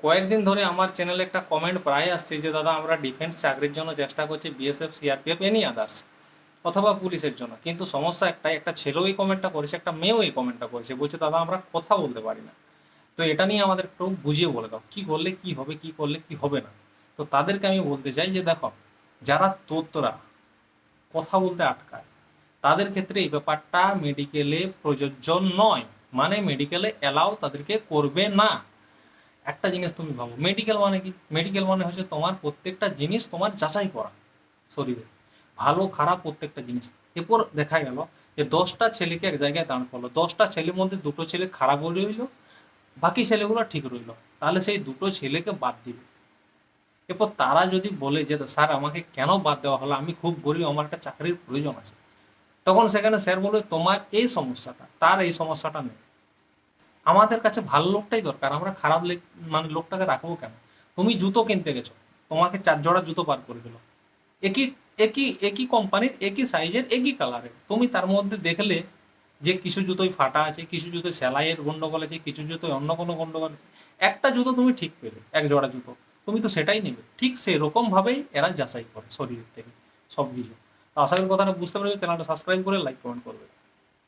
কয়েকদিন ধরে আমার চ্যানেলে একটা কমেন্ট প্রায় আসছে যে দাদা আমরা ডিফেন্স চাকরির জন্য চেষ্টা করছি, বিএসএফ, সিআরপিএফ, এনি আদার্স, অথবা পুলিশের জন্য। কিন্তু সমস্যা একটাই, একটা ছেলেও এই কমেন্টটা করেছে, একটা মেয়েও এই কমেন্টটা করেছে, বলছে দাদা আমরা কথা বলতে পারি না। তো এটা নিয়ে আমাদের একটু বুঝিয়ে বলে দাও, কি করলে কি হবে, কি করলে কি হবে না। তো তাদেরকে আমি বলতে চাই যে দেখো, যারা তোতরা কথা বলতে আটকায়, তাদের ক্ষেত্রে এই ব্যাপারটা মেডিকেলে প্রযোজ্য নয়, মানে মেডিকেলে অ্যালাউ তাদেরকে করবে না। একটা জিনিস তুমি ভাবো, মেডিকেল মানে কি? মেডিকেল মানে হচ্ছে তোমার প্রত্যেকটা জিনিস তোমার যাচাই করা, শরীরে ভালো খারাপ প্রত্যেকটা জিনিস। এরপর দেখা গেল যে 10টা ছেলেকে এক জায়গায় দাঁড় করলো, 10টা ছেলের মধ্যে 2টো ছেলে খারাপ রইলো, বাকি ছেলেগুলো ঠিক রইলো, তাহলে সেই 2টো ছেলেকে বাদ দিবে। এরপর তারা যদি বলে যে স্যার আমাকে কেন বাদ দেওয়া হলো, আমি খুব গরিব, আমার একটা চাকরির প্রয়োজন আছে, তখন সেখানে স্যার বলবে তোমার এই সমস্যাটা, তার এই সমস্যাটা নেই, আমাদের কাছে ভালো লোকটাই দরকার, আমরা খারাপ মানে লোকটাকে রাখবো কেন? তুমি জুতো কিনতে গেছো, তোমাকে 4 জোড়া জুতো বার করে দিল, একই একই একই কোম্পানির, একই সাইজের, একই কালারের, তুমি তার মধ্যে দেখলে যে কিছু জুতোই ফাটা আছে, কিছু জুতোয় সেলাইয়ের গন্ডগোল আছে, কিছু জুতোয় অন্য কোনো গন্ডগোল আছে, একটা জুতো তুমি ঠিক পেলে, 1 জোড়া জুতো, তুমি তো সেটাই নেবে। ঠিক সেরকম ভাবেই এরা যাচাই করে শরীর থেকে সব কিছু। তো আশা করি কথাটা বুঝতে পেরেছো। চ্যানেলটা সাবস্ক্রাইব করে লাইক কমেন্ট করবে।